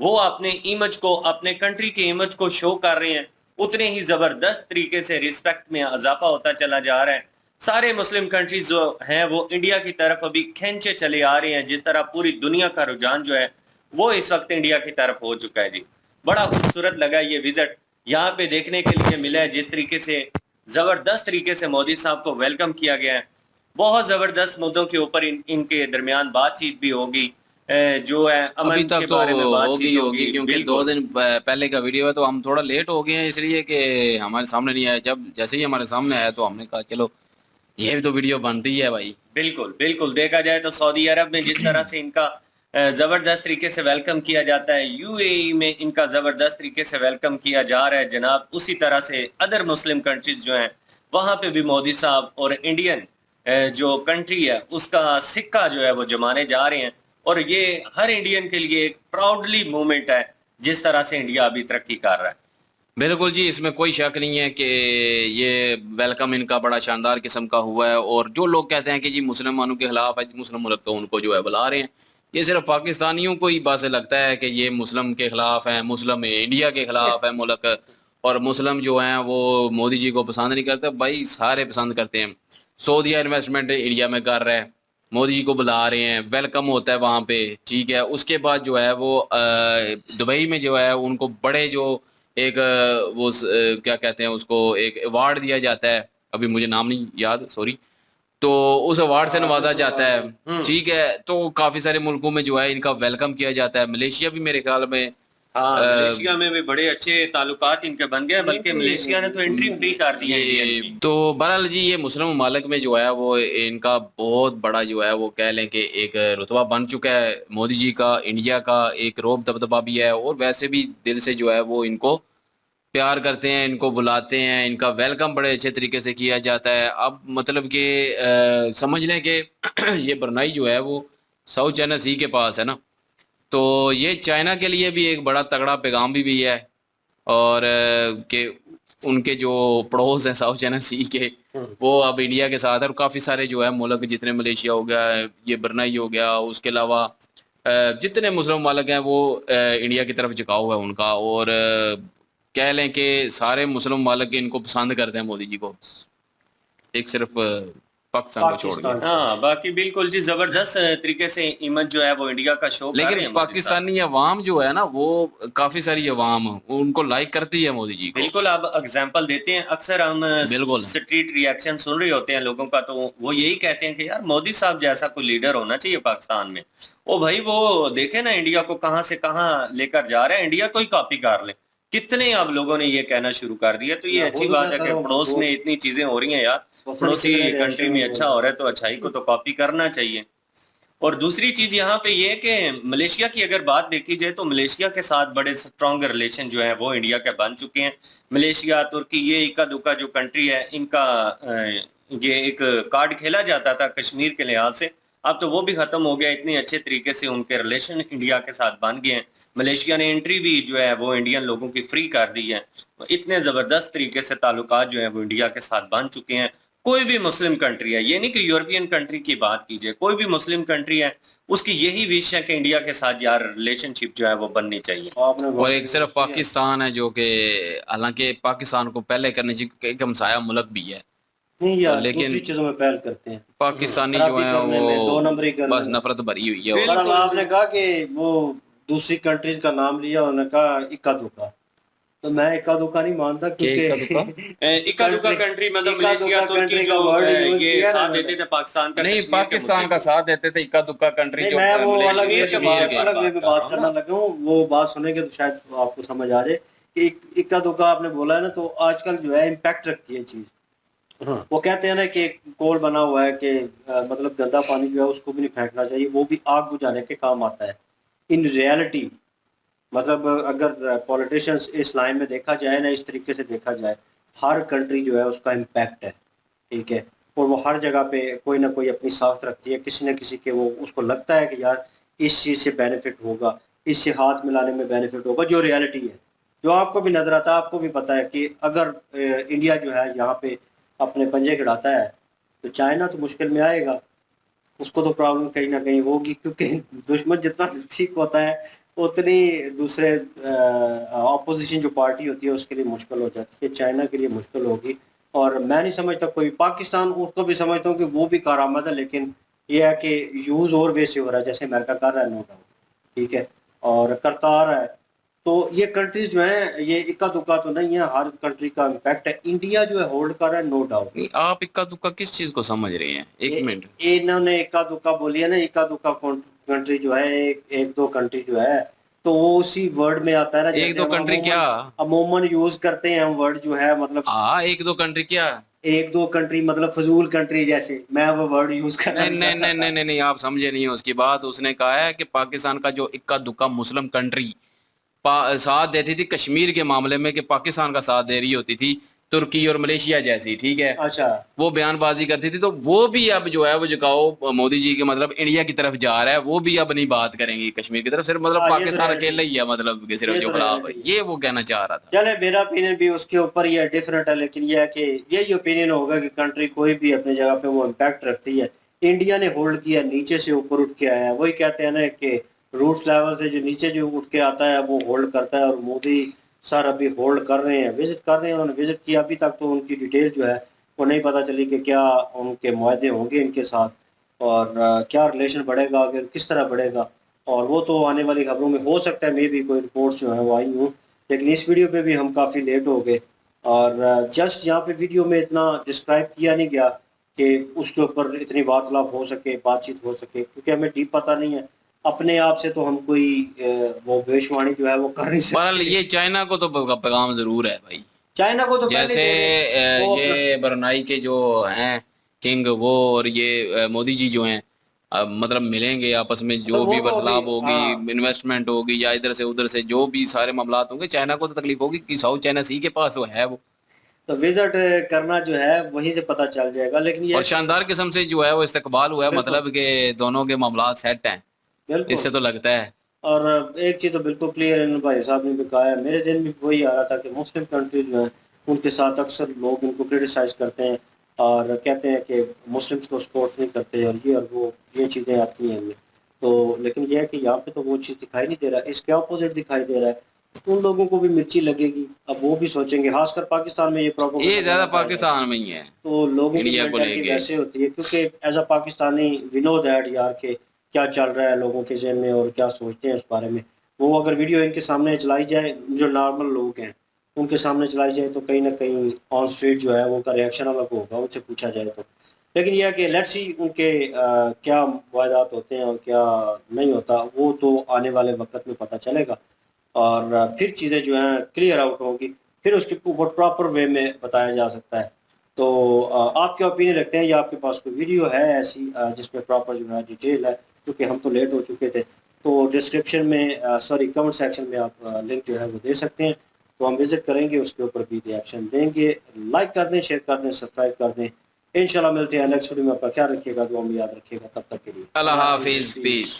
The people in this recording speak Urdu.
وہ اپنے امیج کو, اپنے کنٹری کے امیج کو شو کر رہے ہیں, اتنے ہی زبردست طریقے سے رسپیکٹ میں اضافہ ہوتا چلا جا رہا ہے. سارے مسلم کنٹریز جو ہیں وہ انڈیا کی طرف ابھی کھینچے چلے آ رہے ہیں, جس طرح پوری دنیا کا رجحان جو ہے وہ اس وقت انڈیا کی طرف ہو چکا ہے. جی بڑا خوبصورت لگا یہ وزٹ, یہاں پہ دیکھنے کے لیے ملا ہے جس طریقے سے زبردست طریقے سے مودی صاحب کو ویلکم کیا گیا ہے. بہت زبردست مدوں کے اوپر ان کے درمیان بات چیت بھی ہوگی, جو ہے ابھی امن تک کے تو بارے میں بات ہوگی چیت ہوگی کیونکہ 2 دن پہلے کا ویڈیو ہے, تو ہم تھوڑا لیٹ ہو گئے ہیں اس لیے کہ ہمارے سامنے نہیں آیا. جب جیسے ہی ہمارے سامنے آیا تو ہم نے کہا چلو یہ بھی تو ویڈیو بنتی ہے بھائی. بالکل بالکل, دیکھا جائے تو سعودی عرب میں جس طرح سے ان کا زبردست طریقے سے ویلکم کیا جاتا ہے, یو اے ای میں ان کا زبردست طریقے سے ویلکم کیا جا رہا ہے جناب, اسی طرح سے ادر مسلم کنٹریز جو ہیں وہاں پہ بھی مودی صاحب اور انڈین جو کنٹری ہے اس کا سکہ جو ہے وہ جمانے جا رہے ہیں. اور یہ ہر انڈین کے لیے ایک پراؤڈلی مومنٹ ہے جس طرح سے انڈیا ابھی ترقی کر رہا ہے. بالکل جی, اس میں کوئی شک نہیں ہے کہ یہ ویلکم ان کا بڑا شاندار قسم کا ہوا ہے. اور جو لوگ کہتے ہیں کہ جی مسلمانوں کے خلاف ہے, مسلم ملک تو ان کو جو ہے بلا رہے ہیں, یہ صرف پاکستانیوں کو ہی بس لگتا ہے کہ یہ مسلم کے خلاف ہیں, مسلم انڈیا کے خلاف ہے ملک, اور مسلم جو ہیں وہ مودی جی کو پسند نہیں کرتے. بھائی سارے پسند کرتے ہیں. سعودیہ انویسٹمنٹ انڈیا میں کر رہا ہے, مودی جی کو بلا رہے ہیں, ویلکم ہوتا ہے وہاں پہ, ٹھیک ہے. اس کے بعد جو ہے وہ دبئی میں جو ہے ان کو بڑے جو ایک وہ کیا کہتے ہیں اس کو, ایک ایوارڈ دیا جاتا ہے, ابھی مجھے نام نہیں یاد, سوری, تو اس ایوارڈ سے نوازا جاتا ہے, ٹھیک ہے. تو کافی سارے ملکوں میں جو ہے ان کا ویلکم کیا جاتا ہے. ملیشیا بھی میرے خیال میں, ہاں ملیشیا میں بھی بڑے اچھے تعلقات ان کے بن گئے, بلکہ ملیشیا نے تو انٹری فری کر دی ہے. تو بہرحال جی یہ مسلم ممالک میں جو ہے وہ ان کا بہت بڑا جو ہے وہ کہہ لیں کہ ایک رتبہ بن چکا ہے مودی جی کا. انڈیا کا ایک روب دبدبہ بھی ہے, اور ویسے بھی دل سے جو ہے وہ ان کو پیار کرتے ہیں, ان کو بلاتے ہیں, ان کا ویلکم بڑے اچھے طریقے سے کیا جاتا ہے. اب مطلب کہ سمجھ لیں کہ یہ برنائی جو ہے وہ ساؤتھ چائنا سی کے پاس ہے نا, تو یہ چائنا کے لیے بھی ایک بڑا تگڑا پیغام بھی ہے, اور کہ ان کے جو پڑوس ہیں ساؤتھ چائنا سی کے, وہ اب انڈیا کے ساتھ ہے. اور کافی سارے جو ہے ملک جتنے ملیشیا ہو گیا, یہ برنائی ہو گیا, اس کے علاوہ جتنے مسلم ممالک ہیں وہ انڈیا کی طرف جھکاؤ ہے ان کا. اور کہہ لیں کہ سارے مسلم ممالک ان کو پسند کرتے ہیں مودی جی کو, ایک صرف پاکستان کو چھوڑ کے. ہاں باقی بالکل جی زبردست طریقے سے امیج جو ہے وہ انڈیا کا شو کر رہے ہیں. لیکن پاکستانی عوام جو ہے نا, وہ کافی ساری عوام ان کو لائک کرتی ہے مودی جی کو. بالکل, اب اگزامپل دیتے ہیں, اکثر ہم سٹریٹ ریاکشن سن رہے ہوتے ہیں لوگوں کا, تو وہ یہی کہتے ہیں کہ یار مودی صاحب جیسا کوئی لیڈر ہونا چاہیے پاکستان میں. او بھائی وہ دیکھیں نا انڈیا کو کہاں سے کہاں لے کر جا رہا ہے, انڈیا کو ہی کاپی کر لیں. کتنے اب لوگوں نے یہ کہنا شروع کر دیا. تو یہ اچھی بات ہے کہ پڑوس میں اتنی چیزیں ہو رہی ہیں یار, پڑوسی کنٹری میں اچھا ہو رہا ہے تو اچھائی کو تو کاپی کرنا چاہیے. اور دوسری چیز یہاں پہ یہ کہ ملیشیا کی اگر بات دیکھی جائے تو ملیشیا کے ساتھ بڑے سٹرونگ ریلیشن جو ہیں وہ انڈیا کے بن چکے ہیں. ملیشیا, ترکی, یہ اکا دکا جو کنٹری ہے, ان کا یہ ایک کارڈ کھیلا جاتا تھا کشمیر کے لحاظ سے, اب تو وہ بھی ختم ہو گیا. اتنے اچھے طریقے سے ان کے ریلیشن انڈیا کے ساتھ بن گئے ہیں. ملیشیا نے انٹری بھی جو ہے وہ انڈین لوگوں کی فری کر دی ہے. اتنے زبردست طریقے سے تعلقات جو ہیں وہ انڈیا کے ساتھ بن چکے ہیں. کوئی بھی مسلم کنٹری ہے, یہ نہیں کہ یورپین کنٹری کی بات کیجئے, کوئی بھی مسلم کنٹری ہے اس کی یہی وش ہے کہ انڈیا کے ساتھ یار ریلیشن شپ جو ہے وہ بننی چاہیے. اور ایک صرف پاکستان ہے جو کہ حالانکہ پاکستان کو پہلے کرنی چاہیے, ایک ہمسایہ ملک بھی ہے, نہیں یار لیکن دوسری چیزوں میں پہل کرتے ہیں. پاکستانی جو ہیں دو وہ نمبری کرنے بس میں. نفرت بھری ہوئی ہے. اور آپ نے کہا کہ وہ دوسری کنٹریز کا نام لیا, انہوں نے کہا اکا دکا, تو میں اکا دکا نہیں مانتا, کیونکہ اکا دکا کنٹری مطلب ملیشیا, ترکی جو یہ ساتھ دیتے تھے پاکستان کا, نہیں پاکستان کا ساتھ دیتے تھے, اکا دکا کنٹری جو میں وہ الگ ملیشیا وے میں بات کرنا لگا ہوں. وہ بات سنیں گے تو شاید آپ کو سمجھ آ جائے کہ اکا دکا آپ نے بولا ہے نا, تو آج کل جو ہے امپیکٹ رکھتی ہے چیز. وہ کہتے ہیں نا کہ کول بنا ہوا ہے کہ مطلب گندا پانی جو ہے اس کو بھی نہیں پھینکنا چاہیے, وہ بھی آگ بجھانے کے کام آتا ہے. ان ریالٹی مطلب اگر پولیٹیشنز اس لائن میں دیکھا جائے نا, اس طریقے سے دیکھا جائے, ہر کنٹری جو ہے اس کا امپیکٹ ہے, ٹھیک ہے, اور وہ ہر جگہ پہ کوئی نہ کوئی اپنی ساخت رکھتی ہے. کسی نہ کسی کے وہ اس کو لگتا ہے کہ یار اس چیز سے بینیفٹ ہوگا, اس سے ہاتھ ملانے میں بینیفٹ ہوگا, جو ریالٹی ہے, جو آپ کو بھی نظر آتا ہے. آپ کو بھی پتہ ہے کہ اگر انڈیا جو ہے یہاں پہ اپنے پنجے گڑاتا ہے تو چائنا تو مشکل میں آئے گا. اس کو تو پرابلم کہیں نہ کہیں ہوگی، کیونکہ دشمن جتنا نزدیک ہوتا ہے اتنی دوسرے اپوزیشن جو پارٹی ہوتی ہے اس کے لیے مشکل ہو جاتی ہے. چائنا کے لیے مشکل ہوگی، اور میں نہیں سمجھتا کوئی پاکستان اس کو بھی سمجھتا ہوں کہ وہ بھی کارآمد ہے، لیکن یہ ہے کہ یوز اور وے سے ہو رہا ہے جیسے امریکہ کر رہا ہے، نو ڈاؤٹ، ٹھیک ہے، اور کرتا آ رہا ہے. تو یہ کنٹریز جو ہیں یہ اکا دکا تو نہیں ہے، ہر کنٹری کا امپیکٹ ہے. انڈیا جو ہے ہولڈ کر رہا ہے، نو ڈاؤٹ. نہیں، آپ اکا دکا کس چیز کو سمجھ رہے ہیں؟ ایک منٹ. انہوں نے اکا دکا بولی ہے نا، اکا دکا کنٹری جو ہے ایک دو کنٹری جو ہے تو وہ اسی ورڈ میں آتا ہے نا، ایک جیسے دو ہم کنٹری کیا؟ عموماً یوز کرتے ہیں ہم ورڈ جو ہے، مطلب ہاں، ایک دو کنٹری کیا؟ ایک دو کنٹری مطلب فضول کنٹری، جیسے میں وہ ورڈ یوز کرنا نہیں نہیں نہیں نہیں نہیں، آپ سمجھے نہیں اس کی بات. اس نے کہا ہے کہ پاکستان کا جو اکا دکا مسلم کنٹری ساتھ دیتی تھی کشمیر کے معاملے میں، کہ پاکستان کا ساتھ دے رہی ہوتی تھی ترکی اور ملیشیا جیسی، ٹھیک ہے، اچھا وہ بیان بازی کرتی تھی، تو وہ بھی اب جو ہے وہ جھکاؤ مودی جی کے مطلب انڈیا کی طرف جا رہا ہے، وہ بھی اب نہیں بات کریں گے کشمیر کی طرف، صرف مطلب یہ تو پاکستان ہے، اکیلا ہی ہے، مطلب کہ صرف یہ جو تو خلاف ہے، ہے. یہ وہ کہنا چاہ رہا تھا. چلے میرا اوپینین بھی اس کے اوپر یہ ڈفرینٹ ہے، لیکن یہ ہے کہ یہی اوپینین ہوگا کہ کنٹری کوئی بھی اپنی جگہ پہ وہ امپیکٹ رکھتی ہے. انڈیا نے ہولڈ کیا، نیچے سے اوپر اٹھ کے آیا ہے، وہی کہتے ہیں نا کہ روٹس لیول سے جو نیچے جو اٹھ کے آتا ہے وہ ہولڈ کرتا ہے. اور مودی سر ابھی ہولڈ کر رہے ہیں، وزٹ کر رہے ہیں، انہوں نے وزٹ کیا. ابھی تک تو ان کی ڈیٹیل جو ہے وہ نہیں پتہ چلی کہ کیا ان کے معاہدے ہوں گے ان کے ساتھ، اور کیا ریلیشن بڑھے گا، اگر کس طرح بڑھے گا. اور وہ تو آنے والی خبروں میں ہو سکتا ہے مے بھی کوئی رپورٹس جو ہیں وہ آئی ہوں، لیکن اس ویڈیو پہ بھی ہم کافی لیٹ ہو گئے. اور جسٹ یہاں پہ ویڈیو میں اتنا ڈسکرائب کیا نہیں گیا کہ اس کے اوپر اتنی وارتالپ ہو سکے، بات چیت ہو سکے، کیونکہ ہمیں ڈیپ پتہ نہیں ہے. اپنے آپ سے تو ہم کوئی وہ بھوشوانی جو ہے وہ کر نہیں بہرحال سکتے. یہ چائنا کو تو پیغام ضرور ہے بھائی. چائنا کو تو پہلے جیسے دے دیں وہ یہ برونائی کے جو ہیں کنگ وہ، اور یہ مودی جی جو ہیں، مطلب ملیں گے آپس میں، جو وہ بھی تو ابھی برتلاب ہوگی، ہاں انویسٹمنٹ ہوگی یا ادھر سے ادھر سے جو بھی سارے معاملات ہوں گے، چائنا کو تو تکلیف ہوگی کہ ساؤتھ چائنا سی کے پاس وہ ہے وہ، تو وزٹ کرنا جو ہے وہیں سے پتہ چل جائے گا. لیکن اور یہ شاندار قسم سے جو ہے وہ استقبال ہوا ہے، بالکل مطلب کہ دونوں کے معاملات سیٹ ہیں، اس سے بالکل. تو لگتا ہے. اور ایک چیز تو بالکل کلیئر ہے، بھائی صاحب نے بھی کہا ہے، میرے ذہن میں وہی آ رہا تھا کہ مسلم کنٹری جو ہیں ان کے ساتھ اکثر لوگ ان کو کرٹیسائز کرتے ہیں اور کہتے ہیں کہ مسلمس کو سپورٹ نہیں کرتے، اور یہ اور وہ یہ چیزیں آتی ہیں ہمیں. تو لیکن یہ ہے کہ یہاں پہ تو وہ چیز دکھائی نہیں دے رہا ہے، اس کے اپوزٹ دکھائی دے رہا ہے. ان لوگوں کو بھی مرچی لگے گی، اب وہ بھی سوچیں گے، خاص کر پاکستان میں یہ یہ پروپیگنڈا زیادہ زیادہ پایا جاتا ہے. پاکستان میں ہی ہے تو لوگوں کی انڈیا کو لے مینٹلٹی کے. ویسے ہوتی ہے، کیونکہ as a Pakistani we know that یار کہ کیا چل رہا ہے لوگوں کے ذہن میں اور کیا سوچتے ہیں اس بارے میں. وہ اگر ویڈیو ان کے سامنے چلائی جائے، جو نارمل لوگ ہیں ان کے سامنے چلائی جائے، تو کہیں نہ کہیں آن اسٹریٹ جو ہے ان کا ریئیکشن الگ ہوگا ان سے پوچھا جائے تو. لیکن یہ ہے کہ لیٹس سی ان کے کیا معاہدات ہوتے ہیں اور کیا نہیں ہوتا، وہ تو آنے والے وقت میں پتہ چلے گا، اور پھر چیزیں جو ہیں کلیئر آؤٹ ہوں گی، پھر اس کے اوپر پراپر وے میں بتایا جا سکتا ہے. تو آپ کیا اوپینین رکھتے ہیں، یا آپ کے پاس کوئی ویڈیو ہے ایسی جس میں پراپر جو ہے ڈیٹیل ہے، کیونکہ ہم تو لیٹ ہو چکے تھے. تو ڈسکرپشن میں کمنٹ سیکشن میں آپ لنک جو ہے وہ دے سکتے ہیں، تو ہم وزٹ کریں گے، اس کے اوپر بھی ریئیکشن دیں گے. لائک کر دیں، شیئر کر دیں، سبسکرائب کر دیں. انشاءاللہ ملتے ہیں نیکسٹ ویڈیو میں. اپنا خیال رکھیے گا، دعا میں یاد رکھیے گا. تب تک کے لیے اللہ حافظ، پیس.